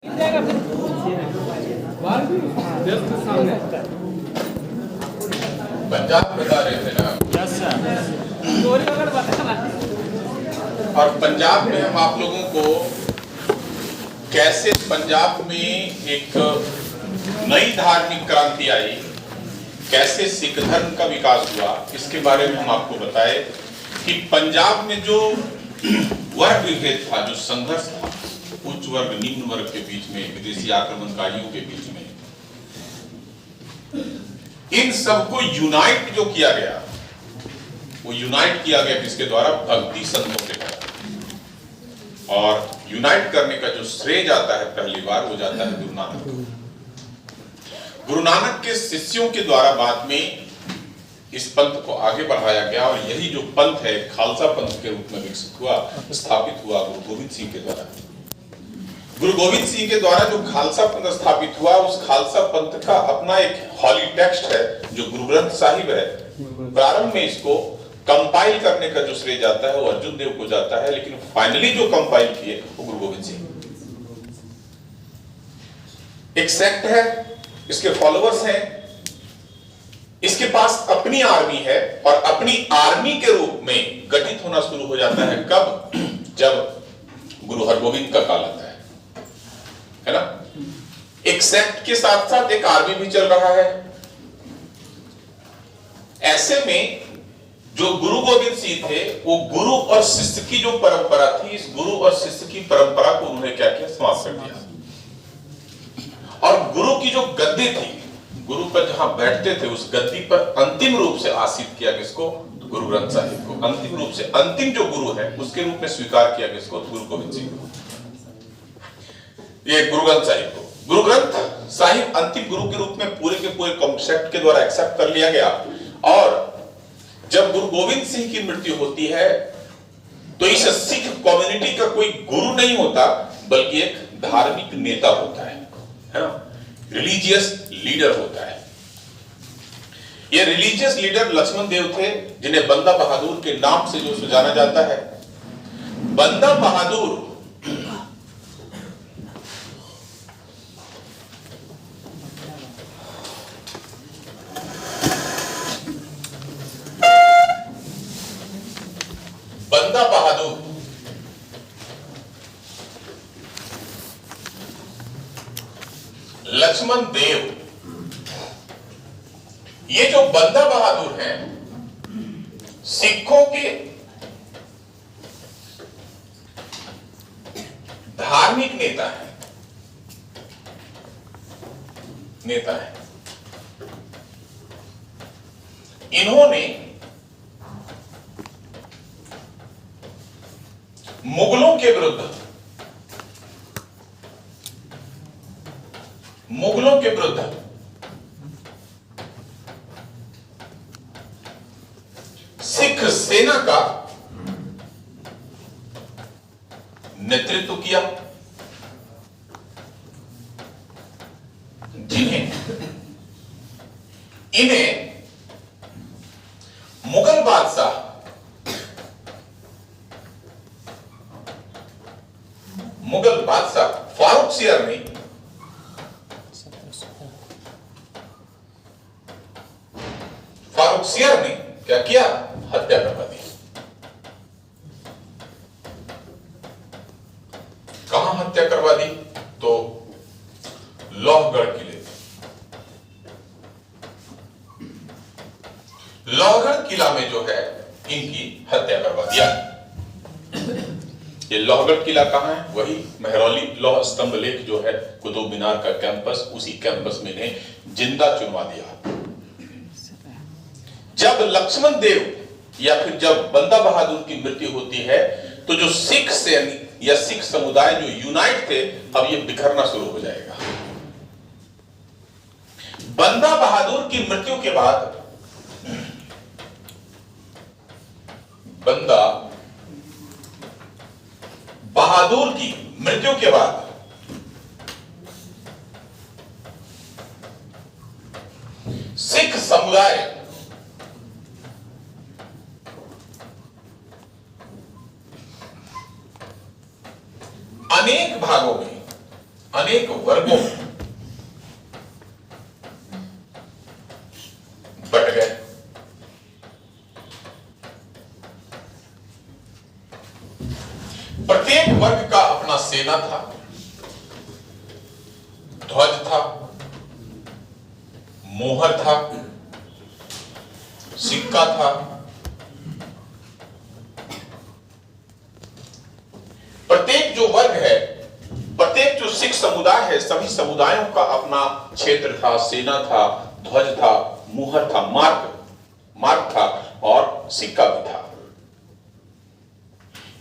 पंजाब बता रहे थे ना। और पंजाब में हम आप लोगों को कैसे पंजाब में एक नई धार्मिक क्रांति आई, कैसे सिख धर्म का विकास हुआ, इसके बारे में हम आपको बताए कि पंजाब में जो वर्ग विभेद था, जो संघर्ष था उच्च वर्ग निम्न वर्ग के बीच में, विदेशी आक्रमणकारियों के बीच में, इन सबको यूनाइट जो किया गया, वो यूनाइट किया गया किसके द्वारा? भक्ति संतों के द्वारा। और यूनाइट करने का जो श्रेय जाता है पहली बार, वो जाता है गुरु नानक। गुरु नानक के शिष्यों के द्वारा बाद में इस पंथ को आगे बढ़ाया गया और यही जो पंथ है खालसा पंथ के रूप में विकसित हुआ, स्थापित हुआ गुरु गोविंद सिंह के द्वारा। गुरु गोविंद सिंह के द्वारा जो खालसा पंथ स्थापित हुआ, उस खालसा पंथ का अपना एक हॉली टेक्स्ट है जो गुरु ग्रंथ साहिब है। प्रारंभ में इसको कंपाइल करने का जो श्रेय जाता है वो अर्जुन देव को जाता है, लेकिन फाइनली जो कंपाइल किए वो गुरु गोविंद सिंह। एक सेक्ट है, इसके फॉलोअर्स हैं, इसके पास अपनी आर्मी है और अपनी आर्मी के रूप में गठित होना शुरू हो जाता है कब? जब गुरु हरगोविंद का काल आता है ना। एक सेक्ट के साथ साथ एक आर्मी भी चल रहा है। ऐसे में जो गुरु गोविंद सिंह थे, वो गुरु और शिष्य की जो परंपरा थी, इस गुरु और शिष्य की परंपरा को उन्होंने क्या किया? समाप्त कर दिया। और गुरु की जो गद्दी थी, गुरु पर जहां बैठते थे, उस गद्दी पर अंतिम रूप से आसीन किया किसको? गुरु ग्रंथ साहिब को। अंतिम रूप से, अंतिम जो गुरु है उसके रूप में स्वीकार किया किसको? गुरु गोविंद सिंह को। ये गुरु ग्रंथ साहिब को, गुरु ग्रंथ साहिब अंतिम गुरु के रूप में पूरे के पूरे कॉन्सेप्ट के द्वारा एक्सेप्ट कर लिया गया। और जब गुरु गोविंद सिंह की मृत्यु होती है तो इस सिख कम्युनिटी का कोई गुरु नहीं होता, बल्कि एक धार्मिक नेता होता है ना, रिलीजियस लीडर होता है। ये रिलीजियस लीडर लक्ष्मण देव थे, जिन्हें बंदा बहादुर के नाम से जो जाना जाता है। बंदा बहादुर लक्ष्मण देव, ये जो बंदा बहादुर हैं, सिखों के धार्मिक नेता है। इन्होंने मुगलों के विरुद्ध सिख सेना का नेतृत्व किया, इन्हें मुगल बादशाह फारूक सियर ने क्या किया? हत्या करवा दी। कहां हत्या करवा दी? तो लोहगढ़ किले में। लोहगढ़ किला में जो है इनकी हत्या करवा दिया। ये लोहगढ़ किला कहां है? वही मेहरौली लौह स्तंभ लेख जो है कुतुब मीनार का कैंपस, उसी कैंपस में इन्हें जिंदा चुनवा दिया। जब लक्ष्मण देव या फिर जब बंदा बहादुर की मृत्यु होती है तो जो सिख सैनिक या सिख समुदाय जो यूनाइट थे, अब ये बिखरना शुरू हो जाएगा। बंदा बहादुर की मृत्यु के बाद, बंदा बहादुर की मृत्यु के बाद सिख समुदाय अनेक अनेक वर्गों में बट गए। प्रत्येक वर्ग का अपना सेना था, ध्वज था, मोहर था, सिक्का था। प्रत्येक जो वर्ग है, प्रत्येक जो सिख समुदाय है, सभी समुदायों का अपना क्षेत्र था, सेना था, ध्वज था, मोहर था, मार्ग था और सिक्का भी था।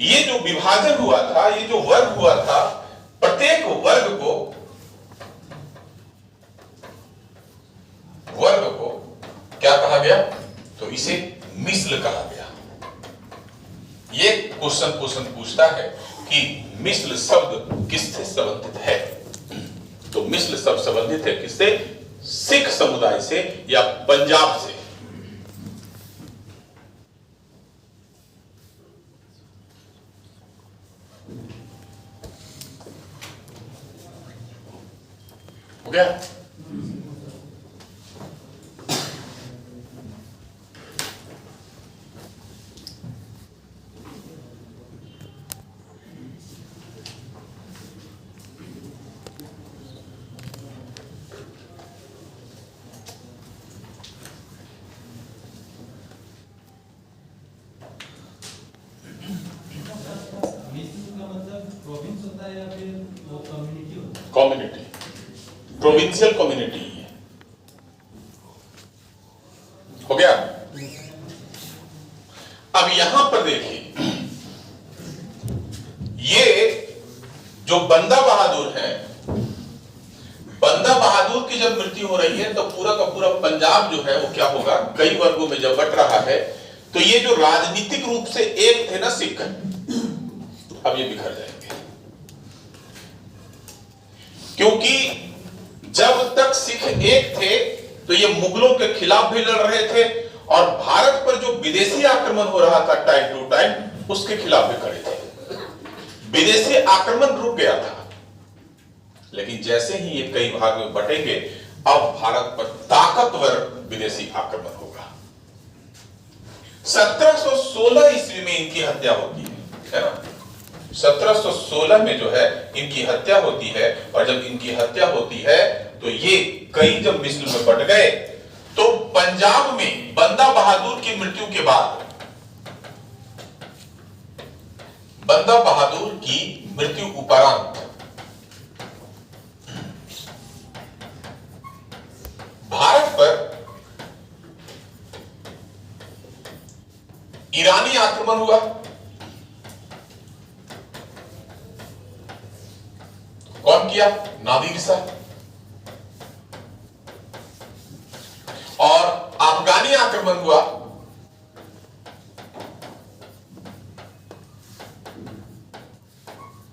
ये जो विभाजन हुआ था, ये जो वर्ग हुआ था, प्रत्येक वर्ग को क्या कहा गया? तो इसे मिस्ल कहा गया। ये क्वेश्चन पूछता है कि मिस्ल शब्द किससे संबंधित है? तो मिस्ल शब्द संबंधित है किससे? सिख समुदाय से या पंजाब से। हो गया? कम्युनिटी, प्रोविंशियल कम्युनिटी है। हो गया? अब यहां पर देखिए, ये जो बंदा बहादुर है, बंदा बहादुर की जब मृत्यु हो रही है तो पूरा का पूरा पंजाब जो है वो क्या होगा? कई वर्गों में जब बट रहा है तो ये जो राजनीतिक रूप से एक थे ना सिख, अब ये बिखर जाएंगे। क्योंकि जब तक सिख एक थे तो ये मुगलों के खिलाफ भी लड़ रहे थे और भारत पर जो विदेशी आक्रमण हो रहा था टाइम टू टाइम, उसके खिलाफ भी खड़े थे। विदेशी आक्रमण रुक गया था, लेकिन जैसे ही ये कई भाग में बटेंगे, अब भारत पर ताकतवर विदेशी आक्रमण होगा। 1716 ईस्वी में इनकी हत्या होती है ना? 1716 में जो है इनकी हत्या होती है, और जब इनकी हत्या होती है तो ये कई जब मिस्र में बट गए तो पंजाब में बंदा बहादुर की मृत्यु के बाद, बंदा बहादुर की मृत्यु उपरांत भारत पर ईरानी आक्रमण हुआ। कौन किया? नादिर शाह। और अफगानी आक्रमण हुआ।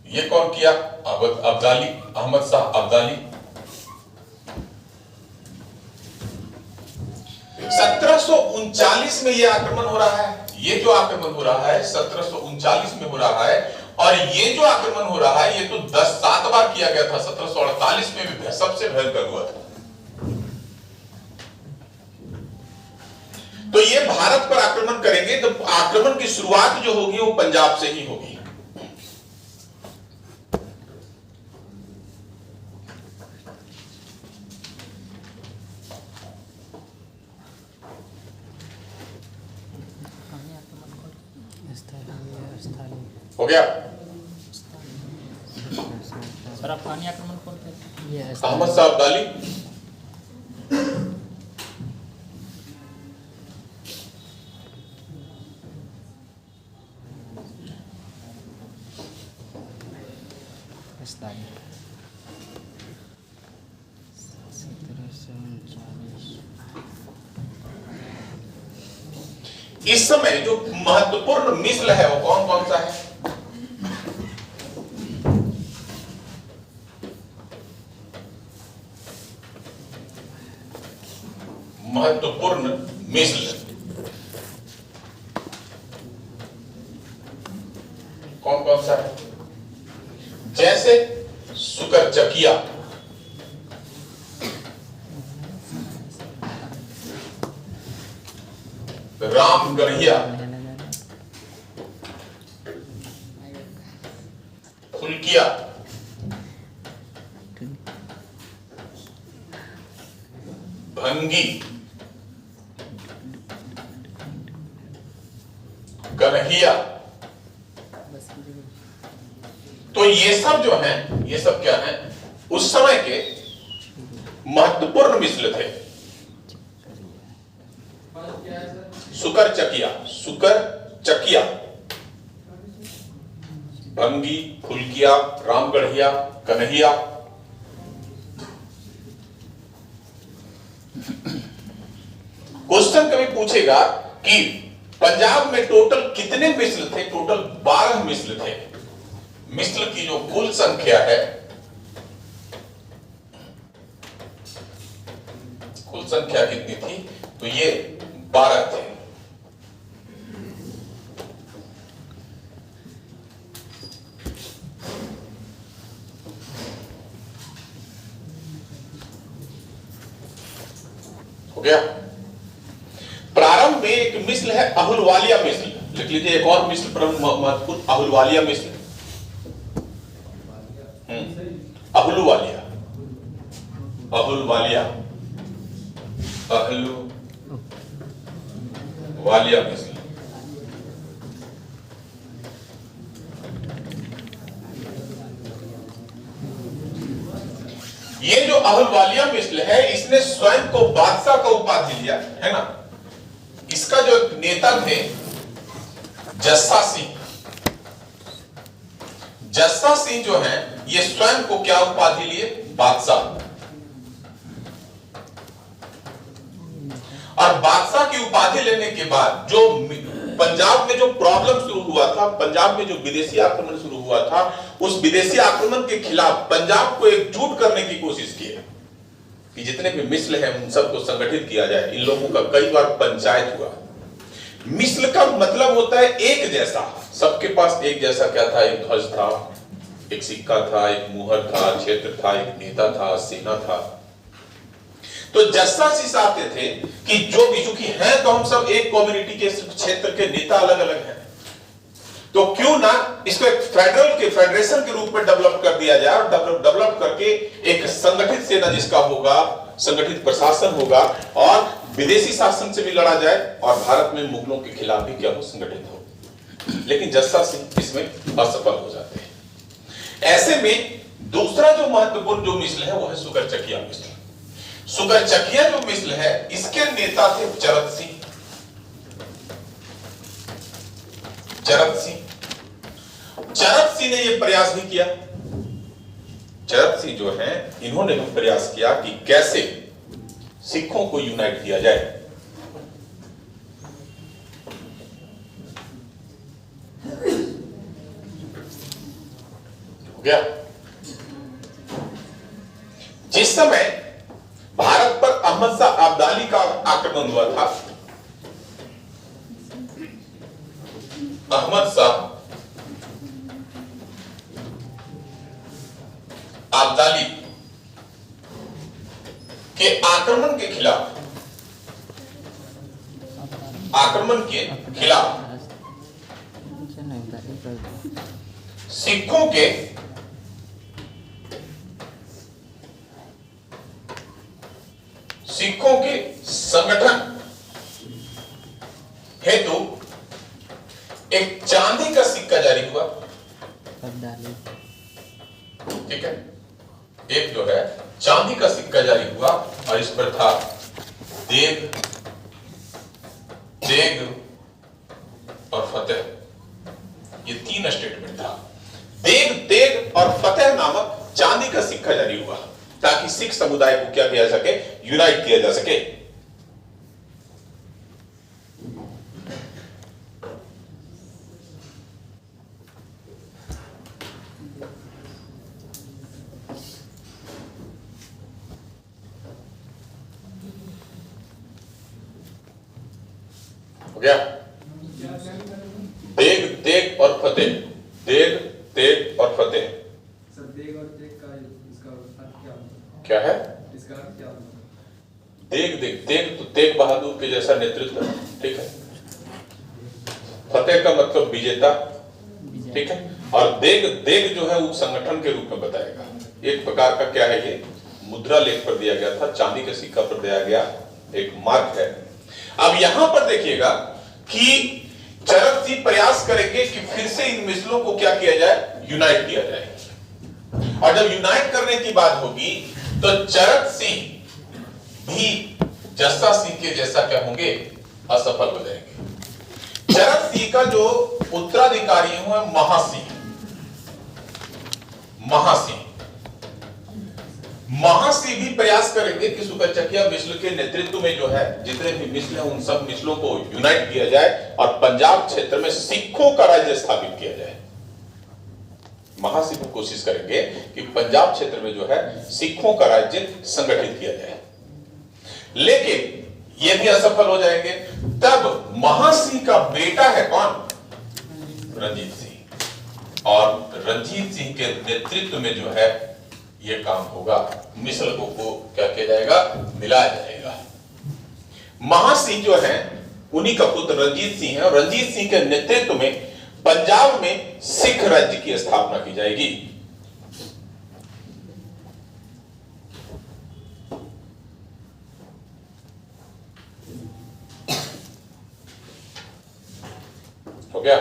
ये कौन किया? अब्दाली, अहमद शाह अब्दाली। 1739 में ये आक्रमण हो रहा है। ये जो आक्रमण हो रहा है 1739 में हो रहा है, और ये जो आक्रमण हो रहा है ये तो 7 बार किया गया था। 1748 में भी सबसे भयंकर हुआ था। तो ये भारत पर आक्रमण करेंगे तो आक्रमण की शुरुआत जो होगी वो पंजाब से ही होगी। हो गया? सर अफगानी आक्रमण कौन थे? अहमद शाह अब्दाली। इस समय जो महत्वपूर्ण मिस्ल है वो कौन कौन सा है? महत्वपूर्ण मिस्ल कौन कौन सा है? जैसे सुकरचकिया, रामगढ़िया, फुलकिया, भंगी, कन्हैया। तो ये सब जो है, ये सब क्या है, उस समय के महत्वपूर्ण मिसल थे। सुकर चकिया, सुकर चकिया, भंगी, फुलकिया, रामगढ़िया, कन्हैया। क्वेश्चन कभी पूछेगा कि पंजाब में टोटल कितने मिसल थे? टोटल 12 मिसल थे। मिसल की जो कुल संख्या है, कुल संख्या कितनी थी? तो ये 12 थे। हो गया। प्रारंभ में एक मिसल है अहुलवालिया मिसल, लिख लीजिए। एक और मिसल महत्वपूर्ण, अहुलवालिया मिसल, अहुलवालिया, अहुलवालिया, अहुलवालिया मिसल। ये जो अहुलवालिया मिसल है, इसने स्वयं को बादशाह का उपाधि लिया है ना। इसका जो नेता थे जस्सा सिंह, जस्सा सिंह जो है, ये स्वयं को क्या उपाधि लिए? बादशाह। और बादशाह की उपाधि लेने के बाद जो पंजाब में जो प्रॉब्लम शुरू हुआ था, पंजाब में जो विदेशी आक्रमण शुरू हुआ था, उस विदेशी आक्रमण के खिलाफ पंजाब को एकजुट करने की कोशिश की कि जितने भी मिसल हैं उन सबको संगठित किया जाए। इन लोगों का कई बार पंचायत हुआ। मिसल का मतलब होता है एक जैसा, सबके पास एक जैसा क्या था? एक ध्वज था, एक सिक्का था, एक मुहर था, क्षेत्र था, एक नेता था, सेना था। तो जस्सा सिंह चाहते थे कि जो भी, चूंकि हैं तो हम सब एक कम्युनिटी के क्षेत्र के नेता अलग अलग हैं, तो क्यों ना इसको एक फेडरेशन के रूप में डेवलप कर दिया जाए, और डेवलप करके एक संगठित सेना जिसका होगा, संगठित प्रशासन होगा, और विदेशी शासन से भी लड़ा जाए, और भारत में मुगलों के खिलाफ भी क्या हो, संगठित हो। लेकिन जस्सा सिंह इसमें असफल हो जाते हैं। ऐसे में दूसरा जो महत्वपूर्ण जो मिसल है वो है सुकर चकिया मिसल। सुकर चकिया जो मिसल है, इसके नेता थे चरत सिंह। चरत सिंह ने यह प्रयास भी किया। चरत सिंह जो है, इन्होंने भी प्रयास किया कि कैसे सिखों को यूनाइट किया जाए। हो गया। जिस समय भारत पर अहमद शाह अब्दाली का आक्रमण हुआ था, अहमद शाह अब्दाली के आक्रमण के खिलाफ, सिखों के संगठन हेतु एक चांदी का सिक्का जारी हुआ। ठीक है, एक जो है चांदी का सिक्का जारी हुआ, और इस पर था देग, तेग और फतेह। ये 3 स्टेटमेंट था। देग, तेग और फतेह नामक चांदी का सिक्का जारी हुआ, ताकि सिख समुदाय को क्या किया सके, यूनाइट किया जा सके। हो गया। देग, तेग और फतेह, देग, तेग और फतेह। देग और तेग का इसका अर्थ क्या होता है? क्या है? इसका अर्थ क्या होता है? देग, तेग तो तेग बहादुर के जैसा नेतृत्व, ठीक है। फतेह का मतलब विजेता, विजय। ठीक है। और देग, देग जो है वो संगठन के रूप में बताएगा। एक प्रकार का क्या है, ये मुद्रा लेख पर दिया गया था, चांदी के सिक्का पर दिया गया एक मार्क है। अब यहां पर देखिएगा कि चरक सिंह प्रयास करेंगे कि फिर से इन मिसलों को क्या किया जाए, यूनाइट किया जाए। और जब यूनाइट करने की बात होगी तो चरक सिंह भी जस्सा सिंह के जैसा क्या होंगे, असफल हो जाएंगे। चरक सिंह का जो उत्तराधिकारी है महासिंह। महासिंह महासिंह भी प्रयास करेंगे कि सुकरचकिया मिस्ल के नेतृत्व में जो है जितने भी मिस्ल हैं उन सब मिस्लों को यूनाइट किया जाए और पंजाब क्षेत्र में सिखों का राज्य स्थापित किया जाए। महासिंह कोशिश करेंगे कि पंजाब क्षेत्र में जो है सिखों का राज्य संगठित किया जाए, लेकिन ये भी असफल हो जाएंगे। तब महासिंह का बेटा है कौन, रंजीत सिंह, और रंजीत सिंह के नेतृत्व में जो है ये काम होगा, मिसलों को क्या किया जाएगा, मिलाया जाएगा। महासिंह जो है उन्हीं का पुत्र रंजीत सिंह है और रंजीत सिंह के नेतृत्व में पंजाब में सिख राज्य की स्थापना की जाएगी। हो गया।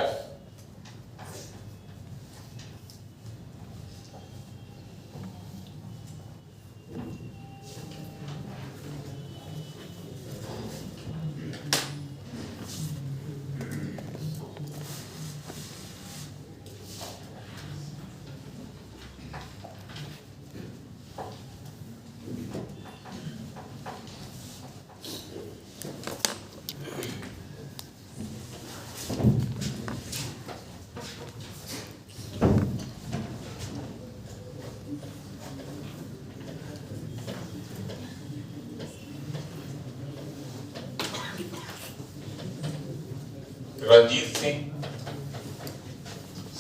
रंजीत सिंह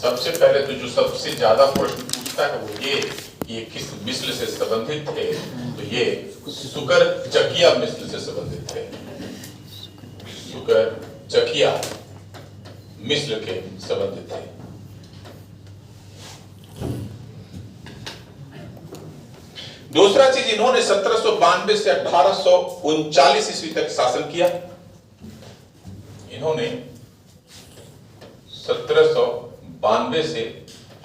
सबसे पहले तो जो सबसे ज्यादा प्रश्न पूछता है वो ये किस मिस्ल से संबंधित थे, तो ये सुकर चकिया मिस्ल से संबंधित थे। सुकर चकिया मिस्ल के संबंधित थे। दूसरा चीज, इन्होंने 1792 से 1839 ईस्वी तक शासन किया। इन्होंने 1792 से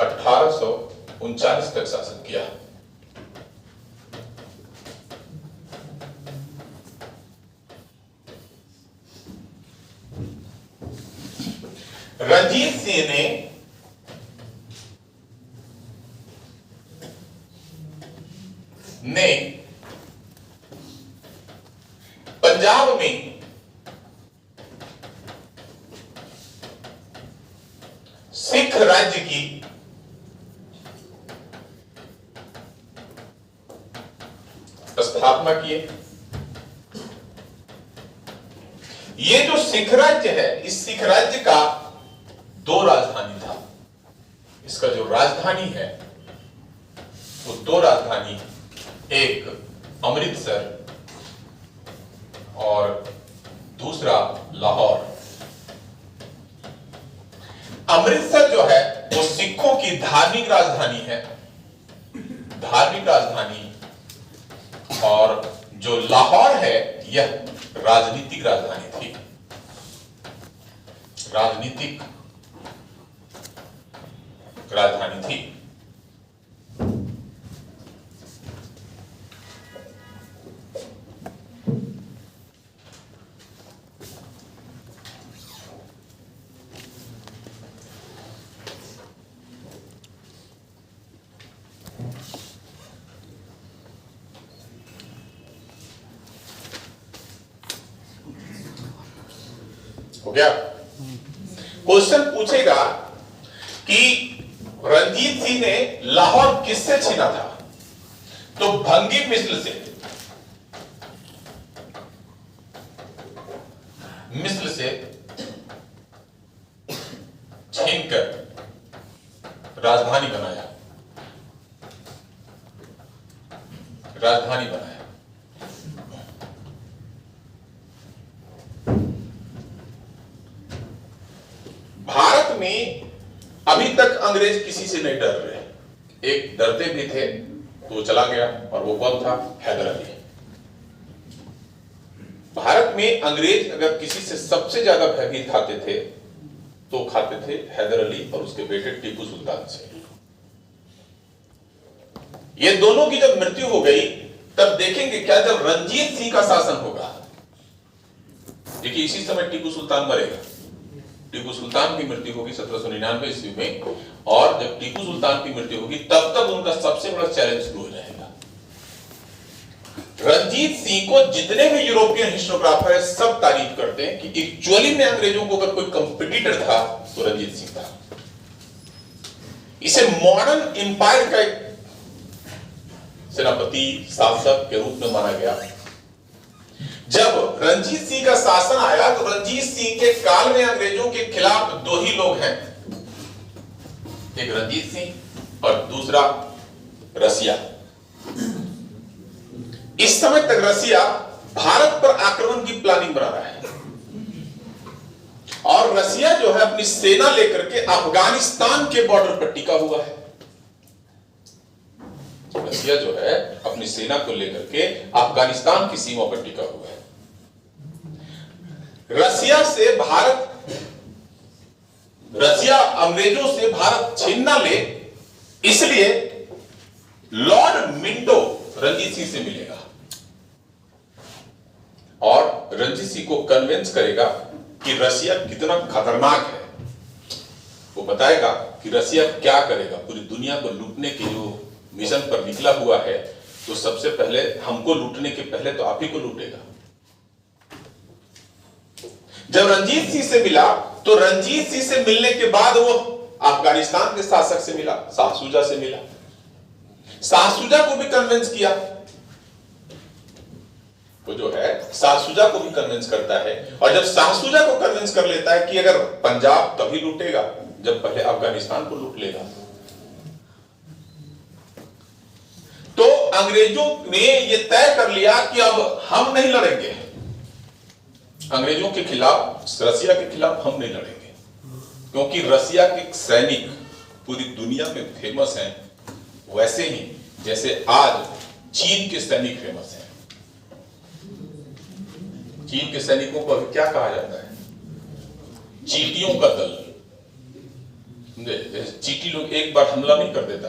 1839 तक शासन किया। रंजीत सिंह ने पंजाब में सिख राज्य की स्थापना की। ये जो सिख राज्य है, इस सिख राज्य का दो राजधानी था। इसका जो राजधानी है वो दो राजधानी, एक अमृतसर और दूसरा लाहौर। अमृतसर जो है वो सिखों की धार्मिक राजधानी है, धार्मिक राजधानी, और जो लाहौर है यह राजनीतिक राजधानी थी, राजनीतिक राजधानी थी। हो गया। क्वेश्चन पूछेगा कि रंजीत सिंह ने लाहौर किससे छीना था, तो भंगी मिस्ल से, मिस्ल से छीनकर राजधानी बनाया, राजधानी बनाया। अंग्रेज किसी से नहीं डर रहे। एक डरते भी थे तो वो चला गया, और वो कौन था? हैदर अली। भारत में अंग्रेज अगर किसी से सबसे ज्यादा भयभीत खाते थे तो खाते थे हैदर अली और उसके बेटे टीपू सुल्तान से। ये दोनों की जब मृत्यु हो गई तब देखेंगे क्या, जब रंजीत सिंह का शासन होगा, देखिए इसी समय टीपू सुल्तान मरेगा। टीपू सुल्तान की मृत्यु होगी 1799 ईस्वी में, और जब टीपू सुल्तान की मृत्यु होगी तब तक उनका सबसे बड़ा चैलेंज शुरू हो जाएगा। रंजीत सिंह को जितने भी यूरोपियन हिस्टोग्राफर है सब तारीफ करते हैं कि एक्चुअली में अंग्रेजों को अगर कोई कंपटीटर था तो रंजीत सिंह था। इसे मॉडर्न एम्पायर का एक सेनापति शासक के रूप में माना गया। जब रंजीत सिंह का शासन आया तो रंजीत सिंह के काल में अंग्रेजों के खिलाफ दो ही लोग हैं, एक रंजीत सिंह और दूसरा रसिया। इस समय तक रसिया भारत पर आक्रमण की प्लानिंग बना रहा है, और रसिया जो है अपनी सेना लेकर के अफगानिस्तान के बॉर्डर पर टिका हुआ है। रसिया जो है अपनी सेना को लेकर के अफगानिस्तान की सीमा पर टिका हुआ है। रसिया अंग्रेजों से भारत छीन ना ले, इसलिए लॉर्ड मिंटो रंजीत सिंह से मिलेगा और रंजीत सिंह को कन्विंस करेगा कि रसिया कितना खतरनाक है। वो बताएगा कि रसिया क्या करेगा, पूरी दुनिया को लूटने के जो मिशन पर निकला हुआ है, तो सबसे पहले हमको लूटने के पहले तो आप ही को लूटेगा। जब रंजीत सिंह से मिला तो रंजीत सिंह से मिलने के बाद वो अफगानिस्तान के शासक से मिला, शाह शुजा से मिला। शाह शुजा को भी कन्विंस किया, वो जो है शाह शुजा को भी कन्विंस करता है, और जब शाह शुजा को कन्विंस कर लेता है कि अगर पंजाब तभी लूटेगा जब पहले अफगानिस्तान को लूट लेगा, तो अंग्रेजों ने यह तय कर लिया कि अब हम नहीं लड़ेंगे अंग्रेजों के खिलाफ, रसिया के खिलाफ हम नहीं लड़ेंगे, क्योंकि रसिया के सैनिक पूरी दुनिया में फेमस हैं, वैसे ही जैसे आज चीन के सैनिक फेमस हैं। चीन के सैनिकों को अभी क्या कहा जाता है? चींटियों का दल। जैसे चींटी लोग एक बार हमला नहीं कर देता,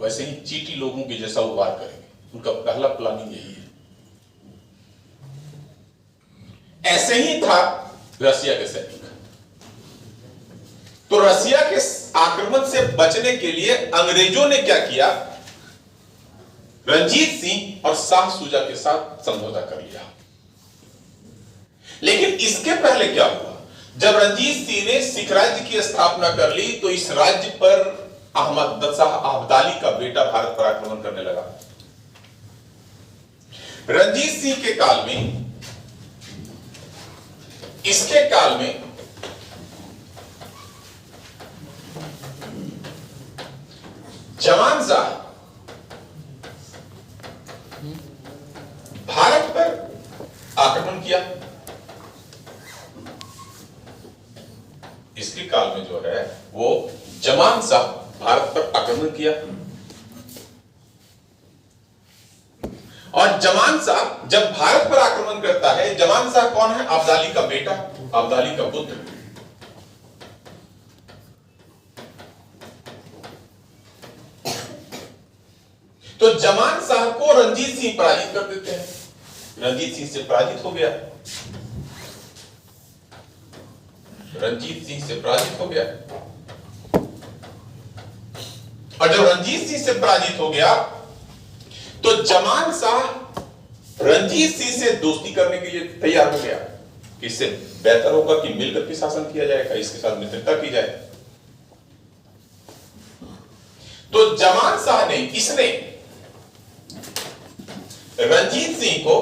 वैसे ही चींटी लोगों के जैसा वो वार करेंगे। उनका पहला प्लानिंग यही है। ऐसे ही था रसिया के सैनिक। तो रसिया के आक्रमण से बचने के लिए अंग्रेजों ने क्या किया? रंजीत सिंह और शाह शुजा के साथ समझौता कर लिया। लेकिन इसके पहले क्या हुआ? जब रंजीत सिंह ने सिख राज्य की स्थापना कर ली तो इस राज्य पर अहमद शाह अब्दाली का बेटा भारत पर आक्रमण करने लगा। रंजीत सिंह के काल में, इसके काल में जमान शाह भारत पर आक्रमण किया। इसके काल में जो है वो जमान शाह भारत पर आक्रमण किया, और जमान शाह जब भारत पर आक्रमण करता है, जमान शाह कौन है? अब्दाली का बेटा, अब्दाली का पुत्र। तो जमान शाह को रंजीत सिंह पराजित कर देते हैं। रंजीत सिंह से पराजित हो गया, रंजीत सिंह से पराजित हो गया। और जब रंजीत सिंह से पराजित हो गया तो जमान शाह रंजीत सिंह से दोस्ती करने के लिए तैयार हो गया। इससे बेहतर होगा कि मिलकर के शासन किया जाएगा, इसके साथ मित्रता की जाए। तो जमान शाह ने, इसने रंजीत सिंह को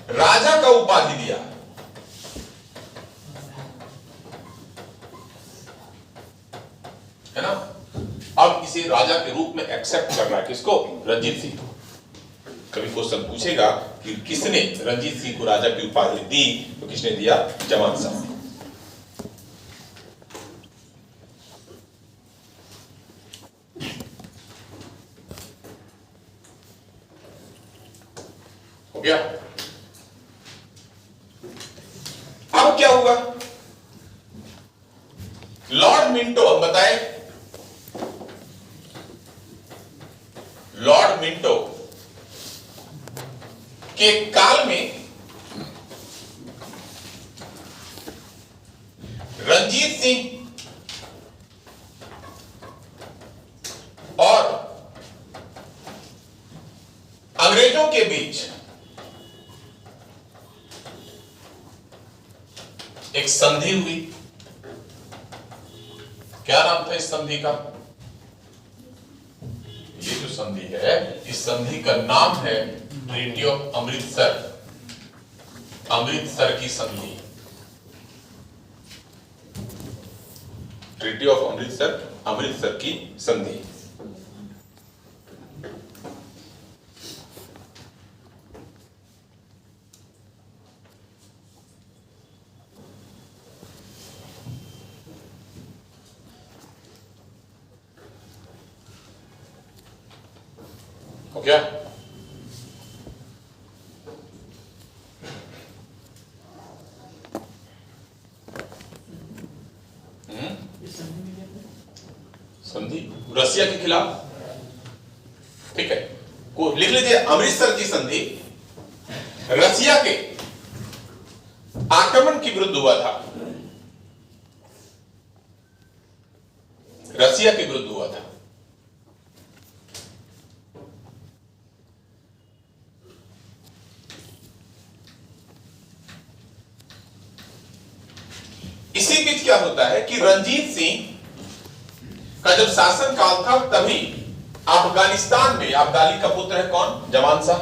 राजा का उपाधि दिया। है ना? अब इसे राजा के रूप में एक्सेप्ट करना है किसको? रंजीत सिंह। कभी क्वेश्चन पूछेगा कि किसने रंजीत सिंह को राजा की उपाधि दी, तो किसने दिया? जमान साहब। हो गया। अब क्या हुआ? लॉर्ड मिंटो, हम बताए लॉर्ड मिंटो के काल में रंजीत सिंह और अंग्रेजों के बीच एक संधि हुई। क्या नाम था इस संधि का? ये जो संधि है, इस संधि का नाम है ट्रीटी ऑफ अमृतसर। अमृतसर की संधि, ट्रीटी ऑफ अमृतसर, अमृतसर की संधि। हो गया। संधि रसिया के खिलाफ, ठीक है, को लिख लीजिए। अमृतसर की संधि रसिया के आक्रमण के विरुद्ध हुआ था। रसिया के विरुद्ध हुआ था। इसी बीच क्या होता है कि रंजीत सिंह का जब शासन काल था, तभी अफगानिस्तान में अब्दाली का पुत्र है कौन? जमान शाह।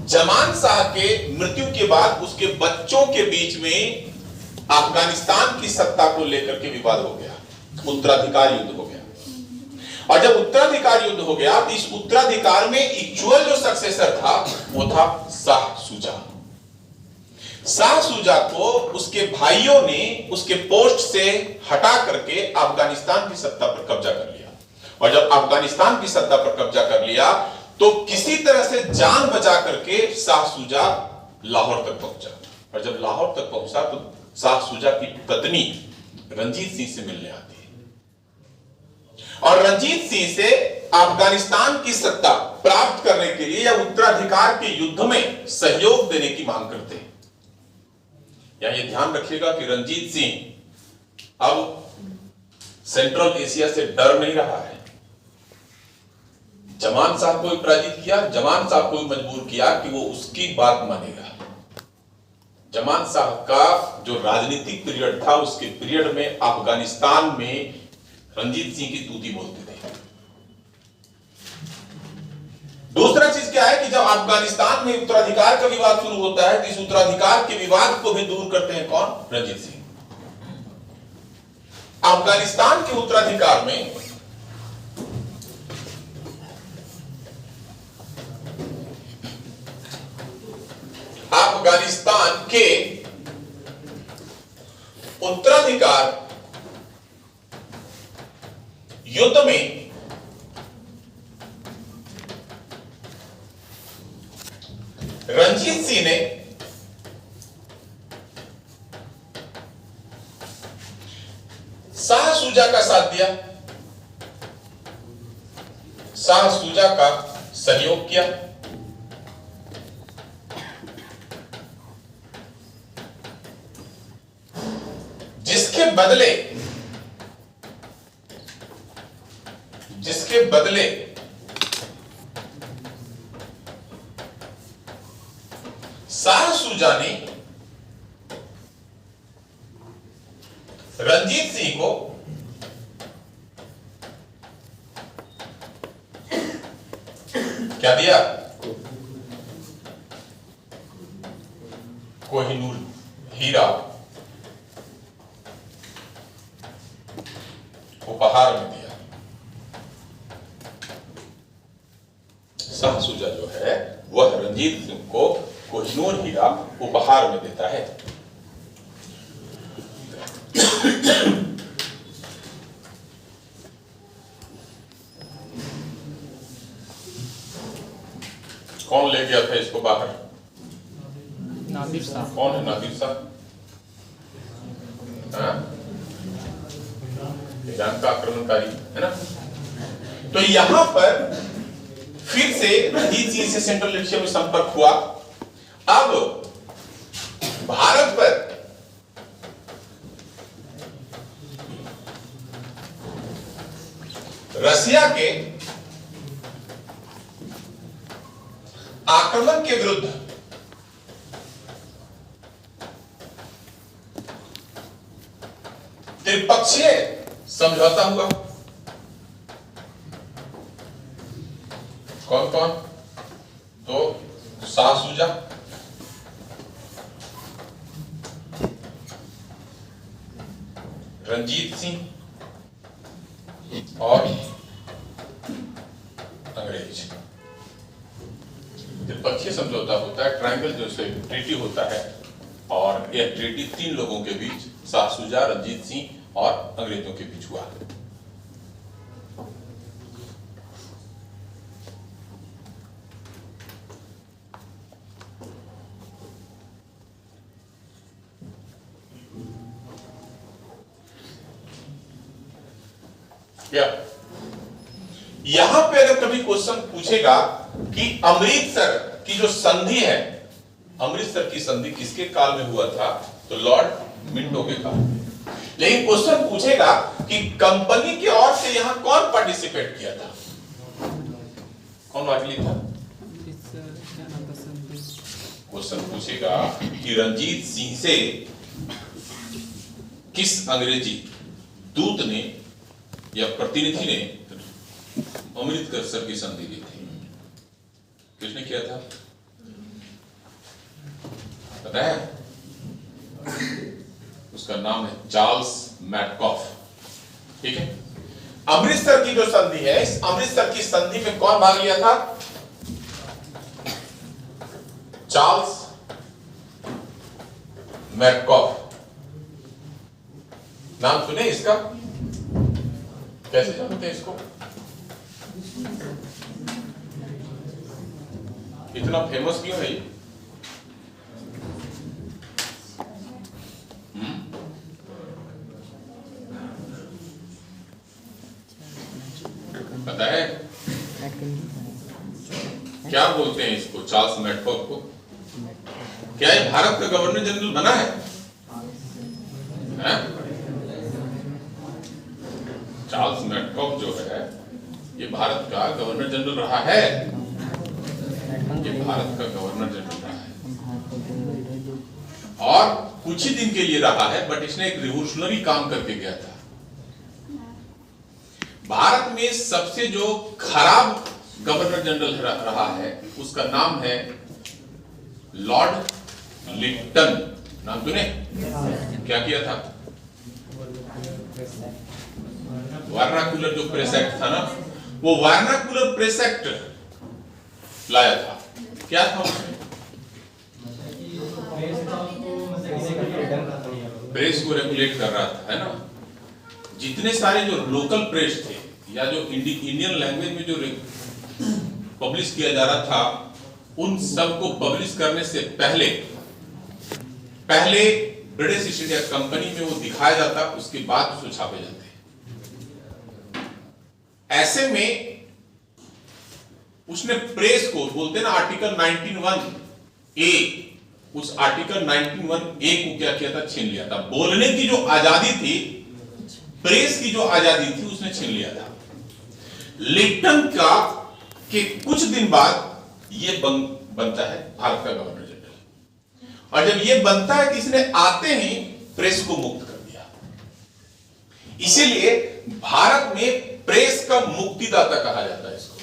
जमान शाह के मृत्यु के बाद उसके बच्चों के बीच में अफगानिस्तान की सत्ता को लेकर के विवाद हो गया, उत्तराधिकार युद्ध हो गया। और जब उत्तराधिकार युद्ध हो गया, तो इस उत्तराधिकार में एक्चुअल जो सक्सेसर था वो था शाह शुजा। शाह शुजा को उसके भाइयों ने उसके पोस्ट से हटा करके अफगानिस्तान की सत्ता पर कब्जा कर लिया। और जब अफगानिस्तान की सत्ता पर कब्जा कर लिया, तो किसी तरह से जान बचा करके शाह शुजा लाहौर तक पहुंचा। और जब लाहौर तक पहुंचा, तो शाह शुजा की पत्नी रंजीत सिंह से मिलने आती है और रंजीत सिंह से अफगानिस्तान की सत्ता प्राप्त करने के लिए या उत्तराधिकार के युद्ध में सहयोग देने की मांग करते हैं। यहां ये ध्यान रखिएगा कि रंजीत सिंह अब सेंट्रल एशिया से डर नहीं रहा है। जमान साहब को पराजित किया, जमान साहब को मजबूर किया कि वो उसकी बात मानेगा। जमान साहब का जो राजनीतिक पीरियड था, उसके पीरियड में अफगानिस्तान में रंजीत सिंह की तूती बोलते थे। दूसरा चीज क्या है कि जब अफगानिस्तान में उत्तराधिकार का विवाद शुरू होता है, तो इस उत्तराधिकार के विवाद को भी दूर करते हैं कौन? रंजीत सिंह। अफगानिस्तान के उत्तराधिकार में अफगानिस्तान के उत्तराधिकार युद्ध में रंजीत सिंह ने शाह शुजा का साथ दिया, शाह शुजा का सहयोग किया। जिसके बदले शाह शुजा ने रंजीत सिंह को क्या दिया? कोहिनूर हीरा उपहार में दिया। शाहसुजा जो है वह रंजीत सिंह को कोहिनूर हीरा उपहार में देता है। कौन ले गया था इसको बाहर? नादिर साहब। कौन है नादिर साहब? ईरान का आक्रमणकारी है ना। तो यहां पर फिर से रंजीत सिंह से सेंट्रल एशिया में संपर्क हुआ। अब भारत पर रसिया के आक्रमण के विरुद्ध त्रिपक्षीय समझौता हुआ। कौन कौन? तो शाहसुजा, रंजीत सिंह और अंग्रेज। त्रिपक्षीय समझौता होता है, ट्रायंगल जो से ट्रीटी होता है, और यह ट्रीटी 3 लोगों के बीच, शाहसुजा, रंजीत सिंह और अंग्रेजों के बीच हुआ। क्या यहां पे अगर कभी क्वेश्चन पूछेगा कि अमृतसर की जो संधि है, अमृतसर की संधि किसके काल में हुआ था? तो लॉर्ड मिंटो के काल में। लेकिन क्वेश्चन पूछेगा कि कंपनी की ओर से यहां कौन पार्टिसिपेट किया था? कौन भाग लिया था? क्वेश्चन पूछेगा कि रंजीत सिंह से किस अंग्रेजी दूत ने या प्रतिनिधि ने अमृतसर की संधि ली थी? किसने किया था पता है? उसका नाम है चार्ल्स मैटकॉफ। ठीक है, अमृतसर की जो संधि है, इस अमृतसर की संधि में कौन भाग लिया था? Charles Metcalfe. नाम सुने इसका? कैसे जानते हैं इसको? इतना फेमस क्यों है ये? पता है क्या बोलते हैं इसको? चार्ल्स मैटकॉफ को। क्या ये भारत का गवर्नर जनरल बना है? चार्ल्स मैटकॉफ जो है ये भारत का गवर्नर जनरल रहा है। ये भारत का गवर्नर जनरल रहा है और कुछ ही दिन के लिए रहा है, बट इसने एक रिवोल्यूशनरी काम करके गया था। भारत में सबसे जो खराब गवर्नर जनरल रहा है उसका नाम है लॉर्ड लिटन। नाम सुने? क्या किया था? वर्नाकुलर जो प्रेस एक्ट था ना, वो वर्नाकुलर प्रेस एक्ट लाया था। क्या था उसमें? प्रेस को रेगुलेट कर रहा था, है ना। जितने सारे जो लोकल प्रेस थे या जो इंडियन लैंग्वेज में जो पब्लिश किया जा रहा था, उन सबको पब्लिश करने से पहले ब्रिटिश ईस्ट इंडिया कंपनी में वो दिखाया जाता, उसके बाद उसको छापे जाते। ऐसे में उसने प्रेस को बोलते ना आर्टिकल 19(1)(a), उस आर्टिकल 19(1)(a) को क्या किया था? छीन लिया था। बोलने की जो आजादी थी, प्रेस की जो आजादी थी, उसने छीन लिया था। लिटन का के कुछ दिन बाद ये बनता है भारत का गवर्नर जनरल, और जब ये बनता है कि इसने आते ही प्रेस को मुक्त कर दिया। इसीलिए भारत में प्रेस का मुक्तिदाता कहा जाता है इसको।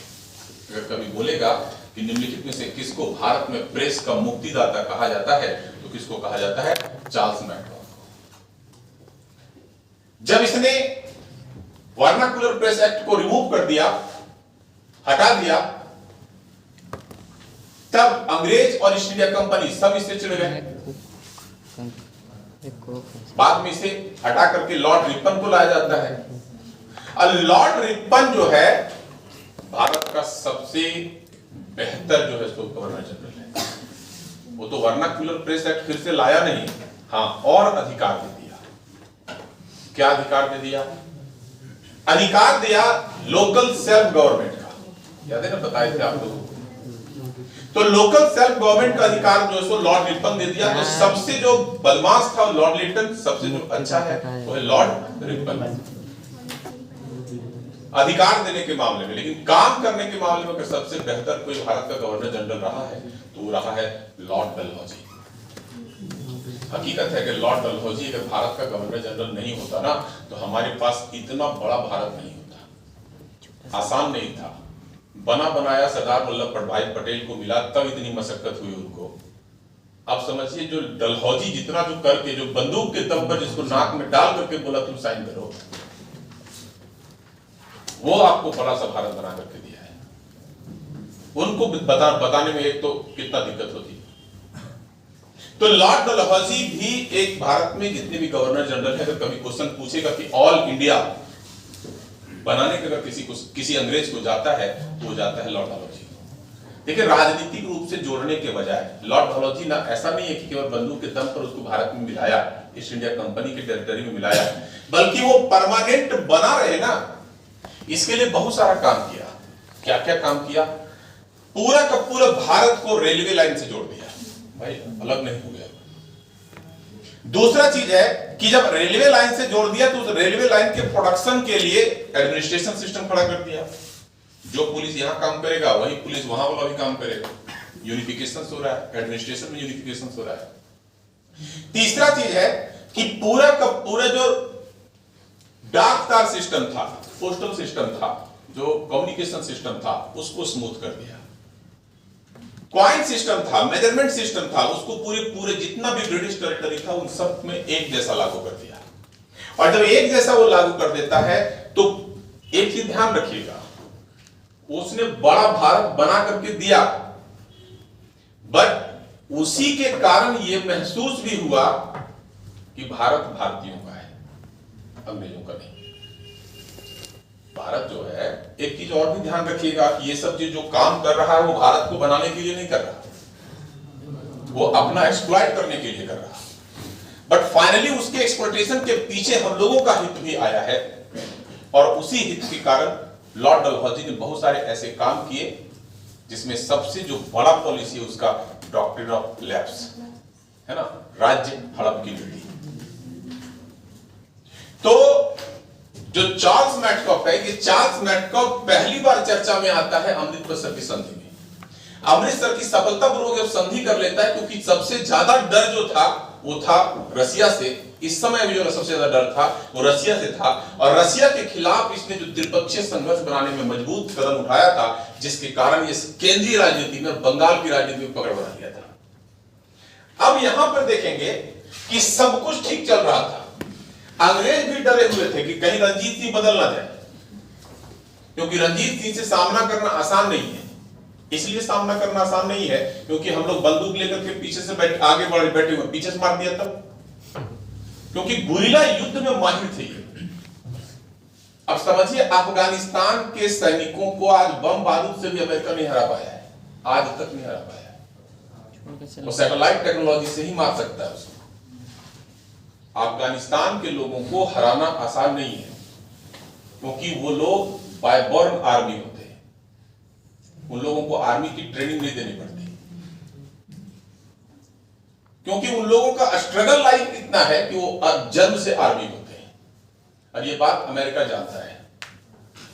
अगर कभी बोलेगा कि निम्नलिखित में से किसको भारत में प्रेस का मुक्तिदाता कहा जाता है, तो किसको कहा जाता है? चार्ल्स मैटकॉफ को। जब इसने वर्नाकुलर प्रेस एक्ट को रिमूव कर दिया, हटा दिया, तब अंग्रेज और ईस्ट इंडिया कंपनी सब इससे चिढ़ गए। बाद में इसे हटा करके लॉर्ड रिपन को लाया जाता है। और लॉर्ड रिपन जो है भारत का सबसे बेहतर जो है सो गवर्नर जनरल है। वो तो वर्नाक्युलर प्रेस एक्ट फिर से लाया नहीं, हाँ और अधिकार दे दिया। क्या अधिकार दे दिया? अधिकार दिया लोकल सेल्फ गवर्नमेंट का। याद है ना, बताए थे आप लोगों को। तो लोकल सेल्फ गवर्नमेंट का अधिकार जो है सो लॉर्ड रिपन दे दिया। तो सबसे जो बदमाश था लॉर्ड लिटन, सबसे जो अच्छा है वो है लॉर्ड रिपन अधिकार देने के मामले में। लेकिन काम करने के मामले में अगर सबसे बेहतर कोई भारत का गवर्नर जनरल रहा है तो वो रहा है लॉर्ड डलहौजी। हकीकत है कि लॉर्ड डलहौजी अगर भारत का गवर्नर जनरल नहीं होता ना तो हमारे पास इतना बड़ा भारत नहीं होता। आसान नहीं था। बना बनाया सरदार वल्लभ भाई पटेल को मिला तब इतनी मशक्कत हुई उनको। अब समझिए जो डलहौजी जितना जो करके जो बंदूक के दम पर जिसको नाक में डाल करके बोला तुम साइन करो, वो आपको बड़ा सा भारत बना करके दिया है। उनको बताने में एक तो कितना दिक्कत होती है। तो लॉर्ड डलहौजी भी एक भारत में जितने भी गवर्नर जनरल है, अगर कभी क्वेश्चन पूछेगा कि ऑल इंडिया बनाने के अगर किसी अंग्रेज को जाता है तो वो जाता है लॉर्ड डलहौजी। देखिए राजनीतिक रूप से जोड़ने के बजाय लॉर्ड डलहौजी ना ऐसा नहीं है कि केवल बंदूक के दम पर उसको भारत में मिलाया, ईस्ट इंडिया कंपनी के टेरिटरी में मिलाया, बल्कि वो परमानेंट बना रहे ना, इसके लिए बहुत सारा काम किया। क्या क्या काम किया? पूरा का पूरा भारत को रेलवे लाइन से जोड़ दिया। भाई अलग नहीं हो गया। दूसरा चीज है कि जब रेलवे लाइन से जोड़ दिया तो उस रेलवे लाइन के प्रोडक्शन के लिए एडमिनिस्ट्रेशन सिस्टम खड़ा कर दिया। जो पुलिस यहां काम करेगा वही पुलिस वहां वाला भी काम करेगा। यूनिफिकेशन हो रहा है, एडमिनिस्ट्रेशन में यूनिफिकेशन हो रहा है। तीसरा चीज है कि पूरा का पूरा जो डाक तार सिस्टम था, पोस्टल सिस्टम था, जो कम्युनिकेशन सिस्टम था, उसको स्मूथ कर दिया। क्वाइन सिस्टम था, मेजरमेंट सिस्टम था, उसको पूरे जितना भी ब्रिटिश टेरिटरी था उन सब में एक जैसा लागू कर दिया। और जब एक जैसा वो लागू कर देता है तो एक चीज ध्यान रखिएगा, उसने बड़ा भारत बना करके दिया, बट उसी के कारण यह महसूस भी हुआ कि भारत भारतीयों का है, अंग्रेजों का नहीं। भारत जो है, एक चीज और भी ध्यान रखिएगा कि ये सब चीज जो काम कर रहा है वो भारत को बनाने के लिए नहीं कर रहा, वो अपना एक्सप्लॉइट करने के लिए कर रहा। बट फाइनली उसके एक्सप्लॉइटेशन के पीछे हम लोगों का हित भी आया है, और उसी हित के कारण लॉर्ड डलहौजी ने बहुत सारे ऐसे काम किए जिसमें सबसे जो बड़ा पॉलिसी है उसका डॉक्ट्रिन ऑफ लैप्स है ना, राज्य हड़प की नीति। तो जो चार्ल्स मैटकॉफ है, ये चार्ल्स मैटकॉफ पहली बार चर्चा में आता है अमृतसर की संधि में। अमृतसर की सफलतापूर्वक जब संधि कर लेता है, क्योंकि सबसे ज्यादा डर जो था वो था रसिया से। इस समय भी जो सबसे ज्यादा डर था वो रसिया से था, और रसिया के खिलाफ इसने जो त्रिपक्षीय संघर्ष बनाने में मजबूत कदम उठाया था, जिसके कारण ये केंद्रीय राजनीति में, बंगाल की राजनीति में पकड़ बना लिया था। अब यहां पर देखेंगे कि सब कुछ ठीक चल रहा था। अंग्रेज भी डरे हुए थे कि कहीं रंजीत सिंह बदल ना जाए, क्योंकि रंजीत सिंह से सामना करना आसान नहीं है। इसलिए सामना करना आसान नहीं है क्योंकि हम लोग बंदूक लेकर के पीछे से आगे बैठे हुए, पीछे से मार दिया तब, क्योंकि गुरिल्ला युद्ध में माहिर थे ये। अब समझिए अफगानिस्तान के सैनिकों को आज बम बारूद से भी अमेरिका नहीं हरा पाया है, आज तक नहीं हरा पाया है। वो सैटेलाइट टेक्नोलॉजी से ही मार सकता है उसको। अफगानिस्तान के लोगों को हराना आसान नहीं है, क्योंकि वो लोग बाय बॉर्न आर्मी होते हैं। उन लोगों को आर्मी की ट्रेनिंग नहीं देनी पड़ती, क्योंकि उन लोगों का स्ट्रगल लाइफ इतना है कि वो जन्म से आर्मी होते हैं, और ये बात अमेरिका जानता है।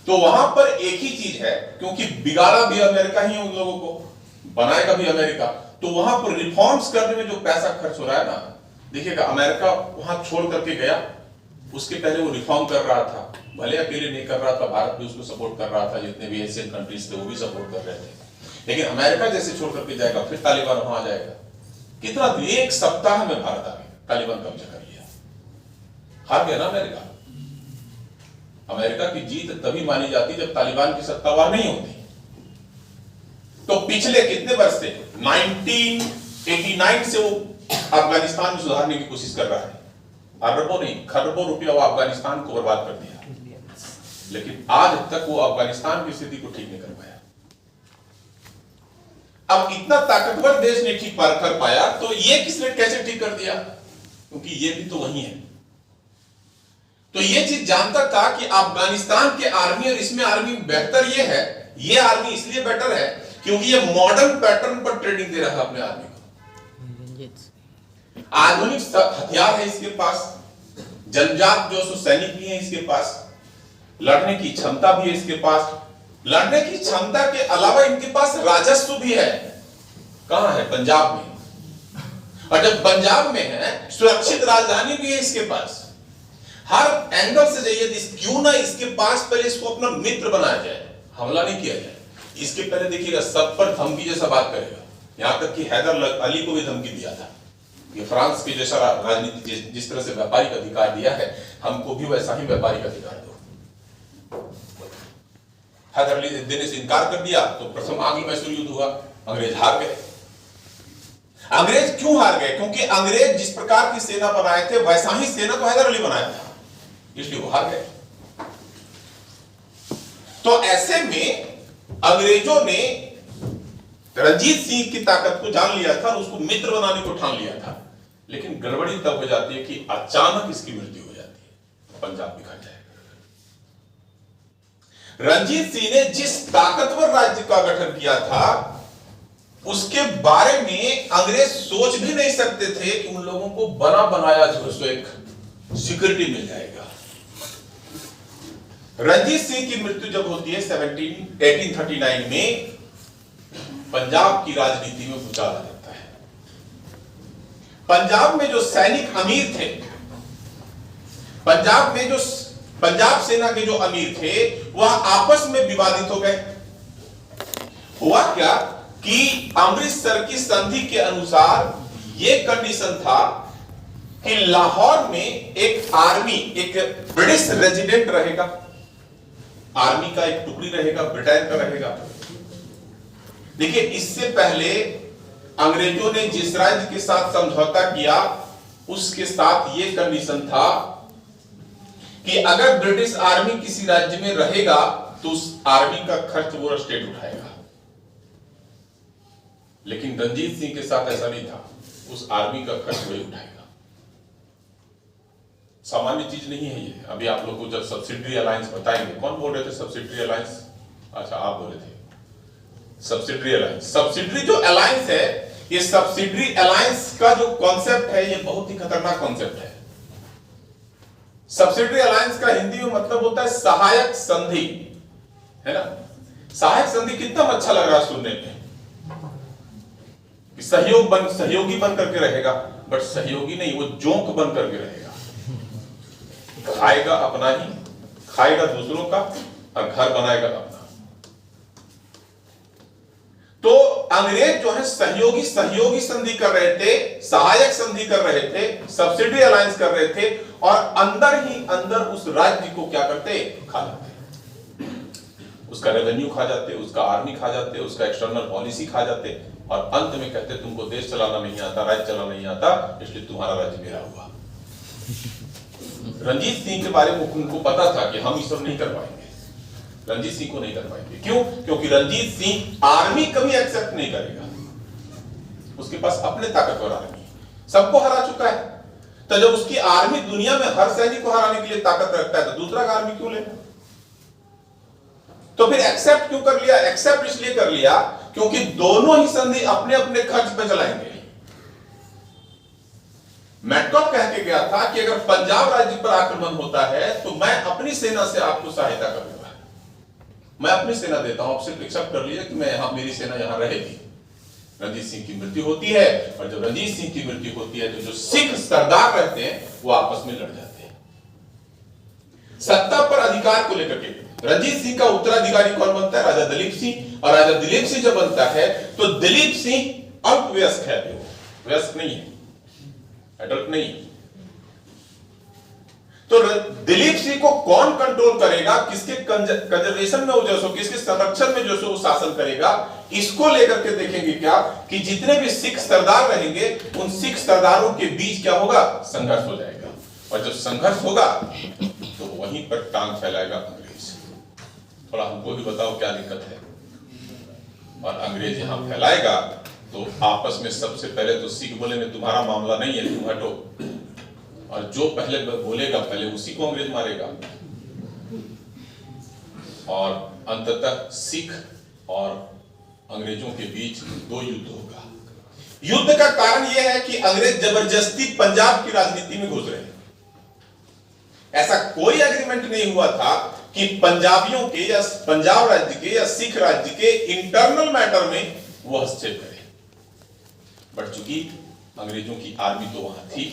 तो वहां पर एक ही चीज है, क्योंकि बिगाड़ा भी अमेरिका ही उन लोगों को, बनाएगा भी अमेरिका। तो वहां पर रिफॉर्म्स करने में जो पैसा खर्च हो रहा है ना, देखिएगा अमेरिका वहां छोड़ करके गया, उसके पहले वो रिफॉर्म कर रहा था, भले अकेले नहीं कर रहा था, भारत भी उसको सपोर्ट कर रहा था, जितने भी एशियन कंट्रीज थे वो भी सपोर्ट कर रहे थे। लेकिन अमेरिका जैसे छोड़ करके जाएगा, फिर तालिबान वहां आ जाएगा। कितना, एक सप्ताह में भारत आ गया, तालिबान कब्जा कर लिया, हार गया ना अमेरिका। अमेरिका की जीत तभी मानी जाती जब तालिबान की सत्ता वहां नहीं होती। तो पिछले कितने वर्ष से 1989 से वो अफगानिस्तान में सुधारने की कोशिश कर रहा है। अरबों नहीं खरबों रुपया वो अफगानिस्तान को बर्बाद कर दिया, लेकिन आज तक वो अफगानिस्तान की स्थिति को ठीक नहीं कर पाया। अब इतना ताकतवर देश ने ठीक कर पाया, तो ये किसने कैसे ठीक कर दिया? क्योंकि ये भी तो वही है। तो ये चीज जानता था कि अफगानिस्तान के आर्मी और इसमें आर्मी बेहतर ये है, ये आर्मी इसलिए बेटर है क्योंकि ये मॉडर्न पैटर्न पर ट्रेनिंग दे रहा है अपने आर्मी को। आधुनिक हथियार है इसके पास, जनजात जो सैनिक भी है इसके पास, लड़ने की क्षमता भी है इसके पास। लड़ने की क्षमता के अलावा इनके पास राजस्व भी है। कहां है? पंजाब में। और जब पंजाब में है, सुरक्षित राजधानी भी है इसके पास। हर एंगल से जाइए, क्यों ना इसके पास पहले इसको अपना मित्र बनाया जाए, हमला नहीं किया जाए। इसके पहले देखिएगा सब पर धमकी जैसा बात करेगा, यहां तक कि हैदर अली को भी धमकी दिया था। ये फ्रांस के जैसा राजनीति जिस तरह से व्यापारिक अधिकार दिया है, हमको भी वैसा ही व्यापारिक अधिकार दो। हैदर अली देने से इनकार कर दिया तो प्रथम आंग्ल मैसूर युद्ध हुआ, अंग्रेज हार गए। अंग्रेज क्यों हार गए? क्योंकि अंग्रेज जिस प्रकार की सेना बनाए थे वैसा ही सेना तो हैदर अली बनाया था, इसलिए वो हार गए। तो ऐसे में अंग्रेजों ने रणजीत सिंह की ताकत को जान लिया था और उसको मित्र बनाने को ठान लिया था। लेकिन गड़बड़ी तब हो जाती है कि अचानक इसकी मृत्यु हो जाती है, पंजाब बिखर जाएगा। रणजीत सिंह ने जिस ताकतवर राज्य का गठन किया था उसके बारे में अंग्रेज सोच भी नहीं सकते थे कि उन लोगों को बना बनाया जो एक सिक्योरिटी मिल जाएगा। रणजीत सिंह की मृत्यु जब होती है 1839 में, पंजाब की राजनीति में भूचाल आ जाता है। पंजाब में जो सैनिक अमीर थे, पंजाब सेना के जो अमीर थे, वह आपस में विवादित हो गए। हुआ क्या कि अमृतसर की संधि के अनुसार यह कंडीशन था कि लाहौर में एक आर्मी, एक ब्रिटिश रेजिडेंट रहेगा, आर्मी का एक टुकड़ी रहेगा, ब्रिटेन का रहेगा। देखिए, इससे पहले अंग्रेजों ने जिस राज्य के साथ समझौता किया उसके साथ यह कंडीशन था कि अगर ब्रिटिश आर्मी किसी राज्य में रहेगा तो उस आर्मी का खर्च वो स्टेट उठाएगा। लेकिन रणजीत सिंह के साथ ऐसा नहीं था, उस आर्मी का खर्च वही उठाएगा। सामान्य चीज नहीं है ये। अभी आप लोग को जब सब्सिडरी अलायंस बताएंगे, कौन बोल रहे थे सब्सिडरी अलायंस? अच्छा, आप बोले थे सब्सिडरी अलायंस। सब्सिडरी जो अलायंस है, ये सब्सिडरी अलायंस का जो कॉन्सेप्ट है, ये बहुत ही खतरनाक कॉन्सेप्ट है। सब्सिडरी अलायंस का हिंदी में मतलब होता है सहायक संधि, है ना? सहायक संधि कितना अच्छा लग रहा है सुनने में कि सहयोगी बन करके रहेगा, बट सहयोगी नहीं, वो जोंक बन करके रहेगा। खाएगा अपना ही, खाएगा दूसरों का, और घर बनाएगा अपना। तो अंग्रेज जो है सहयोगी संधि कर रहे थे, सहायक संधि कर रहे थे, सब्सिडरी अलायंस कर रहे थे, और अंदर ही अंदर उस राज्य को क्या करते? खा जाते। उसका रेवेन्यू खा जाते, उसका आर्मी खा जाते, उसका एक्सटर्नल पॉलिसी खा जाते, और अंत में कहते तुमको देश चलाना नहीं आता, राज्य चलाना नहीं आता, इसलिए तुम्हारा राज्य मेरा हुआ। रणजीत सिंह के बारे में उनको पता था कि हम ये सब नहीं कर पाएंगे, रणजीत सिंह को नहीं कर पाएंगे। क्यों? क्योंकि रणजीत सिंह आर्मी कभी एक्सेप्ट नहीं करेगा। उसके पास अपने ताकतवर आर्मी, सबको हरा चुका है। तो जब उसकी आर्मी दुनिया में हर सैनिक को हराने के लिए ताकत रखता है, तो दूसरा का आर्मी क्यों लेना? तो फिर एक्सेप्ट क्यों कर लिया? एक्सेप्ट इसलिए कर लिया क्योंकि दोनों ही संधि अपने अपने खर्च पे चलाएंगे। मैकॉक कह के गया था कि अगर पंजाब राज्य पर आक्रमण होता है तो मैं अपनी सेना से आपको सहायता करूंगा, मैं अपनी सेना देता हूं, आप सिर्फ एक्सेप्ट कर लीजिए कि मैं यहां, मेरी सेना यहां रहेगी। रणजीत सिंह की मृत्यु होती है, और जब रणजीत सिंह की मृत्यु होती है तो जो सिख सरदार रहते हैं वो आपस में लड़ जाते हैं सत्ता पर अधिकार को लेकर के। रणजीत सिंह का उत्तराधिकारी कौन बनता है? राजा दिलीप सिंह। और राजा दिलीप सिंह जब बनता है तो दिलीप सिंह अल्पवयस्क है, वयस्क नहीं है, एडल्ट नहीं। तो दिलीप सिंह को कौन कंट्रोल करेगा, किसके कंजर्वेशन में वो जो सो, किसके संरक्षण में जो सो वो शासन करेगा, इसको लेकर के देखेंगे क्या कि जितने भी सिख सरदार रहेंगे उन सिख सरदारों के बीच क्या होगा, संघर्ष हो जाएगा। और जब संघर्ष होगा तो वहीं पर टांग फैलाएगा अंग्रेज। थोड़ा हमको भी बताओ क्या दिक्कत है। और अंग्रेज यहां फैलाएगा तो आपस में सबसे पहले तो सिख बोलेंगे तुम्हारा मामला नहीं है, तुम हटो, और जो पहले बोलेगा पहले उसी को अंग्रेज मारेगा। और अंततः सिख और अंग्रेजों के बीच दो युद्ध होगा। युद्ध का कारण यह है कि अंग्रेज जबरदस्ती पंजाब की राजनीति में घुस रहे हैं। ऐसा कोई एग्रीमेंट नहीं हुआ था कि पंजाबियों के या पंजाब राज्य के या सिख राज्य के इंटरनल मैटर में वो हस्तक्षेप करें। बट चूंकि अंग्रेजों की आर्मी तो वहां थी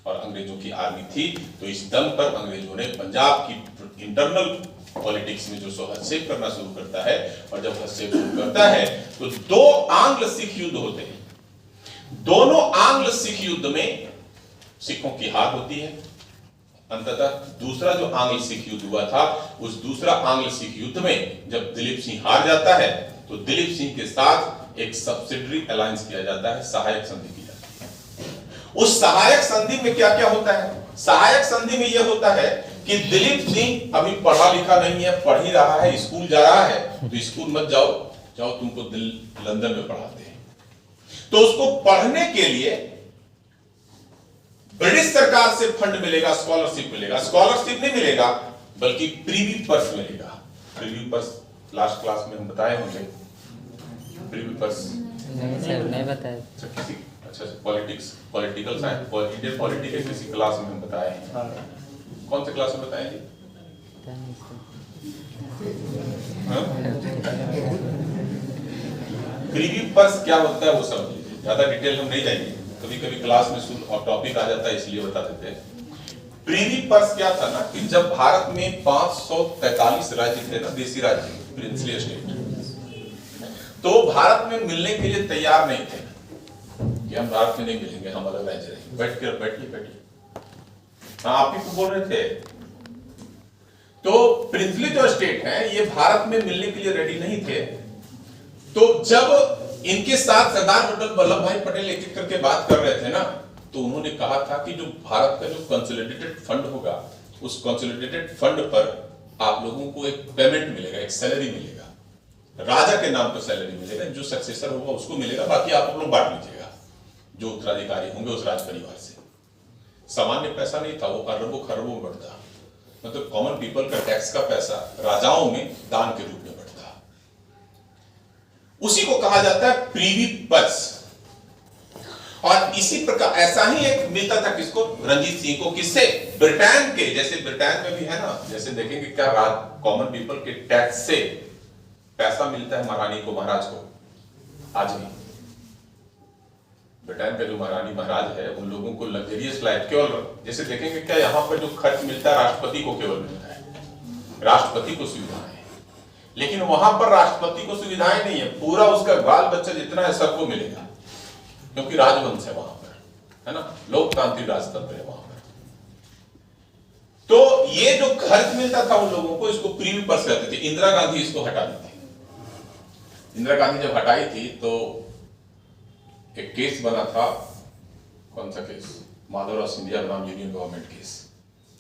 और अंग्रेजों की आर्मी थी, तो इस दम पर अंग्रेजों ने पंजाब की इंटरनल पॉलिटिक्स में जो सो हस्तक्षेप करना शुरू करता है। और जब हस्तक्षेप शुरू करता है तो दो आंग्ल सिख युद्ध होते हैं। दोनों आंग्ल सिख युद्ध में सिखों की हार होती है। अंततः दूसरा जो आंग्ल सिख युद्ध हुआ था, उस दूसरा आंग्ल सिख युद्ध में जब दिलीप सिंह हार जाता है तो दिलीप सिंह के साथ एक सब्सिडरी अलायंस किया जाता है, सहायक संधि की जाती है। उस सहायक संधि में क्या क्या होता है? सहायक संधि में यह होता है कि दिलीप सिंह अभी पढ़ा लिखा नहीं है, पढ़ ही रहा है, स्कूल जा रहा है, तो स्कूल मत जाओ, जाओ तुमको लंदन में पढ़ाते हैं। तो उसको पढ़ने के लिए ब्रिटिश सरकार से फंड मिलेगा, स्कॉलरशिप मिलेगा। स्कॉलरशिप नहीं मिलेगा बल्कि प्रीवी पर्स मिलेगा। प्रीवी पर्स लास्ट क्लास में हम बताए होंगे। प्रीवी पर्स नहीं सर, नहीं बताया। अच्छा पॉलिटिकल साइंस, इंडियन पॉलिटिक्स के किसी क्लास में हम बताए हैं। कौन से क्लास में बताएंगे? प्रीवी पर्स क्या होता है वो समझ लीजिए, ज्यादा डिटेल हम नहीं जाएंगे, कभी कभी क्लास में और टॉपिक आ जाता है इसलिए बता देते हैं। प्रीवी पर्स क्या था ना कि जब भारत में 543 राज्य थे ना, देसी राज्य, प्रिंसली स्टेट, तो भारत में मिलने के लिए तैयार नहीं थे कि हम भारत में नहीं मिलेंगे, हम अलग राज्य रहेंगे। बैठिए हाँ, आप ही को बोल रहे थे। तो प्रिंसली जो स्टेट है ये भारत में मिलने के लिए रेडी नहीं थे। तो जब इनके साथ सरदार वल्लभ भाई पटेल एक एक करके बात कर रहे थे ना, तो उन्होंने कहा था कि जो भारत का जो कंसोलिडेटेड फंड होगा, उस कंसोलिडेटेड फंड पर आप लोगों को एक पेमेंट मिलेगा, एक सैलरी मिलेगा, राजा के नाम पर सैलरी मिलेगा, जो सक्सेसर होगा उसको मिलेगा, बाकी आप लोग बांट लीजिएगा जो उत्तराधिकारी होंगे उस राज परिवार से। सामान्य पैसा नहीं था, वो अरबों खरबों में बढ़ता, मतलब कॉमन पीपल का टैक्स का पैसा राजाओं में दान के रूप में बढ़ता। उसी को कहा जाता है प्रीवी पर्स। और इसी प्रकार ऐसा ही एक मिलता था किसको? रंजीत सिंह को। किससे? ब्रिटेन के। जैसे ब्रिटेन में भी है ना, जैसे देखेंगे क्या कॉमन पीपल के टैक्स से पैसा मिलता है महारानी को, महाराज को। आज भी ब्रिटेन का जो महारानी महाराज है उन लोगों को लग्जरियस लाइफ केवल, जैसे देखेंगे क्या यहाँ पर जो खर्च मिलता है राष्ट्रपति को केवल मिलता है, राष्ट्रपति को सुविधाएं, लेकिन वहां पर राष्ट्रपति को सुविधाएं नहीं है, पूरा उसका बाल बच्चा जितना है सबको मिलेगा, क्योंकि राजवंश है वहां पर, है ना, लोकतांत्रिक राजतंत्र है वहां पर। तो ये जो खर्च मिलता था उन लोगों को, इसको प्रीवी पर्स कहते थे। इंदिरा गांधी इसको हटा दी थी। इंदिरा गांधी जब हटाई थी तो एक केस बना था, कौन सा केस? माधवराव सिंधिया बनाम union government case.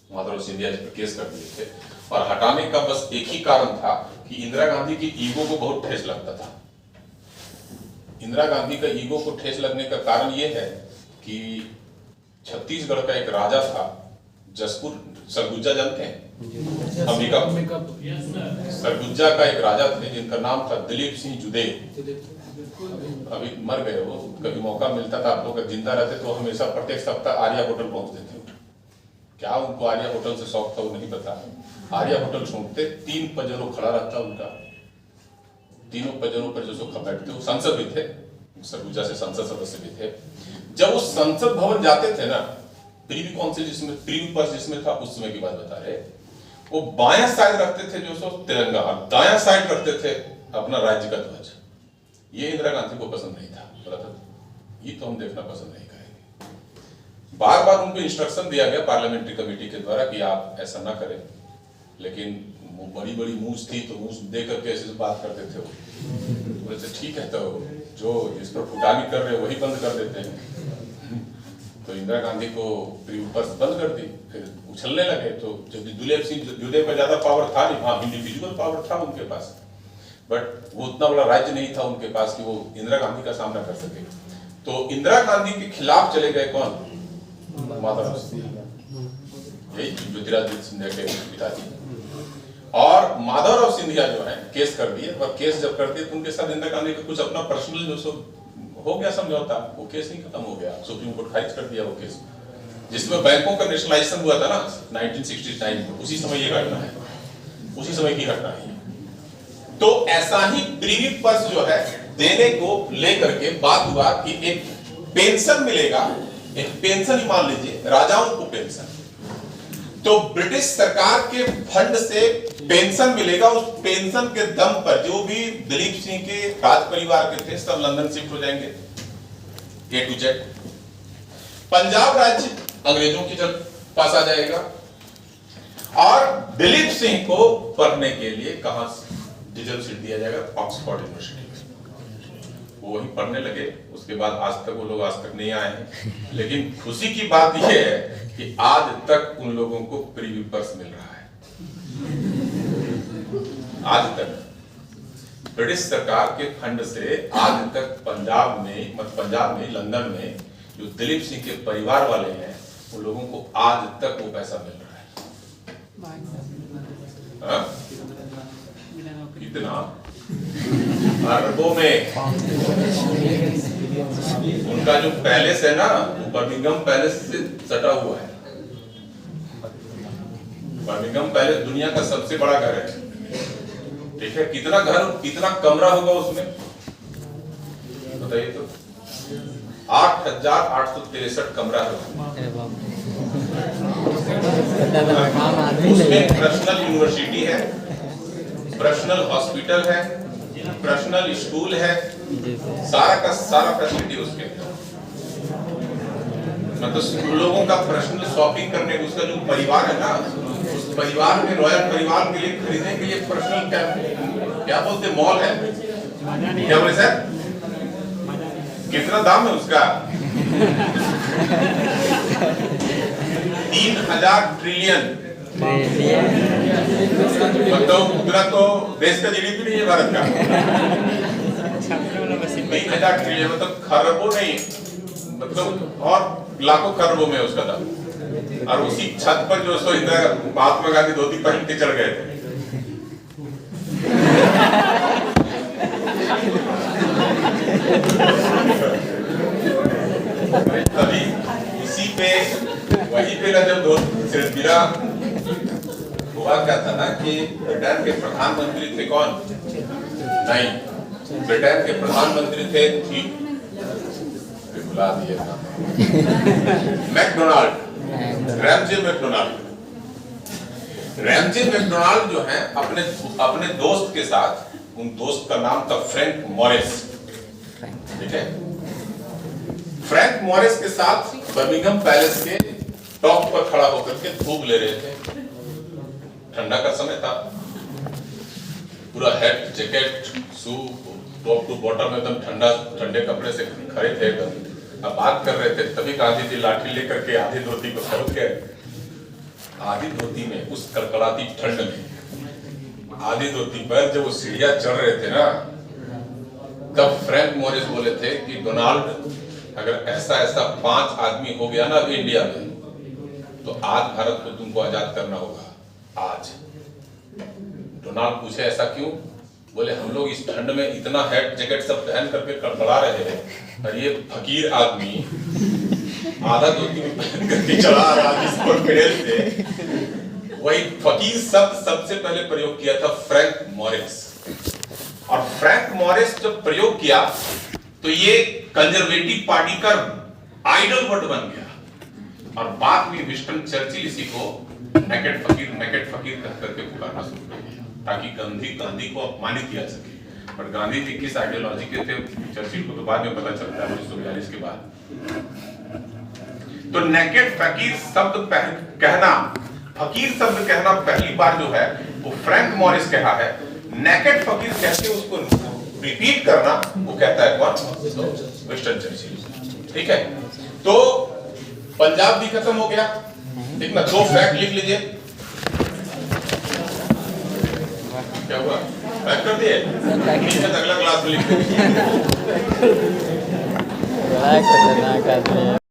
Madhavrao Scindia इस पर केस कर दिए थे और हटाने का बस एक ही कारण था कि इंदिरा गांधी की ईगो को बहुत ठेस लगता था। इंदिरा गांधी का ईगो को ठेस लगने का कारण यह है कि छत्तीसगढ़ का एक राजा था, जसपुर, सरगुजा जानते हैं? अंबिका सरगुजा का एक राजा थे जिनका नाम था दिलीप सिंह जुदेव। अभी मर गए वो। कभी मौका मिलता था, आप लोग जिंदा रहते तो हमेशा प्रत्येक सप्ताह आर्या होटल पहुंचते थे। क्या उनको आर्या होटल से शौक था वो नहीं पता। आर्या होटल छोड़ते 3 पजरों खड़ा रहता उनका, तीनों पजरों पर जो सो बैठते। वो सांसद भी थे, सरगुजा से संसद सदस्य भी थे। जब वो संसद भवन जाते थे ना, प्रीवी काउंसिल जिसमें, प्रीवी पर्स जिसमें था, उस समय की बात बता रहे, वो बायां साइड रखते थे जो सो तिरंगा और दायां साइड रखते थे अपना राज्य का ध्वज। ये इंदिरा गांधी को पसंद नहीं था, बोला था ये तो हम देखना पसंद नहीं करेंगे। बार बार उनको इंस्ट्रक्शन दिया गया पार्लियामेंट्री कमेटी के द्वारा कि आप ऐसा ना करें, लेकिन वो बड़ी बड़ी मूंछ थी तो मूंछ दे करके ऐसे बात करते थे वो। बोले ठीक है, तो जो जिस पर फुटानी कर रहे वही बंद कर देते हैं। तो इंदिरा गांधी को पर्स बंद कर दी, फिर उछलने लगे। तो जब दुलेप सिंह जूदे पर ज्यादा पावर था नहीं, हाँ इंडिविजुअल पावर था उनके पास, बट वो उतना बड़ा राज्य नहीं था उनके पास कि वो इंदिरा गांधी का सामना कर सके। तो इंदिरा गांधी के खिलाफ चले गए कौन? माधवराव सिंधिया, यही ज्योतिरादित्य सिंधिया के पिताजी। और माधवराव सिंधिया जो है केस कर दिए, और केस जब कर दिए तो उनके साथ इंदिरा गांधी का कुछ अपना पर्सनल जो सो हो गया समझौता, वो केस नहीं खत्म हो गया, सुप्रीम कोर्ट खारिज कर दिया वो केस, जिसमें बैंकों का नेशनलाइजेशन हुआ था ना 1969 में, उसी समय ये घटना है, उसी समय की घटना है। तो ऐसा ही प्रीवी पर्स जो है देने को लेकर के बात हुआ कि एक पेंशन मिलेगा, एक पेंशन ही मान लीजिए राजाओं को पेंशन, तो ब्रिटिश सरकार के फंड से पेंशन मिलेगा। उस पेंशन के दम पर जो भी दलीप सिंह के राज परिवार के थे सब लंदन शिफ्ट हो जाएंगे, A to Z। पंजाब राज्य अंग्रेजों के पास आ जाएगा, और दिलीप सिंह को पढ़ने के लिए कहां डिजल सीट दिया जाएगा? ऑक्सफोर्ड यूनिवर्सिटी में। वो वहीं पढ़ने लगे। उसके बाद आज तक वो लोग आज तक नहीं आए हैं, लेकिन खुशी की बात यह है कि आज तक उन लोगों को प्रीवी पर्स मिल रहा है। आज तक ब्रिटिश सरकार के फंड से आज तक पंजाब में लंदन में जो दिलीप सिंह के परिवार वाले हैं उन लोगों को आज तक वो पैसा मिल रहा है। कितना? अरबों में। उनका जो पैलेस है ना, वो बर्मिंघम पैलेस से सटा हुआ है। बर्मिंघम पैलेस दुनिया का सबसे बड़ा घर है, ठीक है? कितना घर, कितना कमरा होगा उसमें बताइए तो? 8,863 कमरा है उसमें। पर्सनल यूनिवर्सिटी है, पर्सनल हॉस्पिटल है, पर्सनल स्कूल है, सारा का सारा फैसिलिटी उसके अंदर। मतलब लोगों का पर्सनल शॉपिंग करने को, उसका जो परिवार है ना, उस परिवार में, रॉयल परिवार के लिए खरीदने के लिए पर्सनल क्या बोलते मॉल है, क्या बोले सर? कितना दाम है उसका? 3000 ट्रिलियन। मतलब उतना तो देश का जीडीपी नहीं है भारत का। 3000 ट्रिलियन मतलब खरबों नहीं, मतलब और लाखों खरबों में उसका दाम। और उसी छत पर जो सो इंदिरा महात्मा गांधी धोती पहन के चढ़ गए थे। तभी इसी पे वही पे जब सिरगिरा हुआ क्या था ना कि ब्रिटेन के प्रधानमंत्री थे कौन? नहीं, ब्रिटेन के प्रधानमंत्री थे बुला दिए था MacDonald, Ramsay MacDonald. Ramsay MacDonald जो है अपने दोस्त के साथ, उन दोस्त का नाम था फ्रैंक मॉरिस, ठीक है? फ्रैंक मॉरिस के साथ बर्मिंघम पैलेस के टॉप पर खड़ा होकर के धूप ले रहे थे। ठंडा का समय था, पूरा head jacket shoe top to bottom एकदम ठंडे कपड़े से खड़े थे एकदम। अब बात कर रहे थे, तभी गांधी जी लाठी लेकर के आधी धोती को खोल के, आधी धोती में उस कड़कड़ाती ठंड में आधी धोती पर जब वो सीढ़ियां चढ़ रहे थे ना, तब फ्रैंक मॉरिस बोले थे कि डोनाल्ड, अगर ऐसा 5 आदमी हो गया ना अभी इंडिया में, तो आज भारत को तुमको आजाद करना होगा आज। डोनाल्ड पूछे ऐसा क्यों? बोले हम लोग इस ठंड में इतना हेड जैकेट सब पहन करके कड़कड़ा रहे हैं, और ये फकीर आदमी आधा धोती में पहन करके चला रहा जिस पर पेड़ थे। वही फकीर शब्द सबसे पहले प्रयोग किया था फ्रैंक मॉरिस। और फ्रैंक मॉरिस जब प्रयोग किया तो ये कंजर्वेटिव पार्टी का आइडल वर्ड बन गया। और बाद में विंस्टन चर्चिल इसी को नेकेड फकीर कह करके पुकारना शुरू कर दिया, ताकि गांधी को अपमानित किया सके। पर गांधी जी किस आइडियोलॉजी के थे चर्चिल को तो बाद में पता चलता है 1942 के बाद। तो नेकेड फकीर शब्द कहना, फकीर शब्द कहना पहली बार जो है वो फ्रैंक मॉरिस कहा है। नेकेड फकीर कहते उसको रिपीट करना वो कहता है कौन? Winston Churchill. ठीक है, तो पंजाब भी खत्म हो गया। ठीक ना, 2 फैक्ट लिख लीजिए। क्या हुआ? फैक्ट कर दिए? अगला क्लास में लिख दीजिए। खतरनाक आदमी है।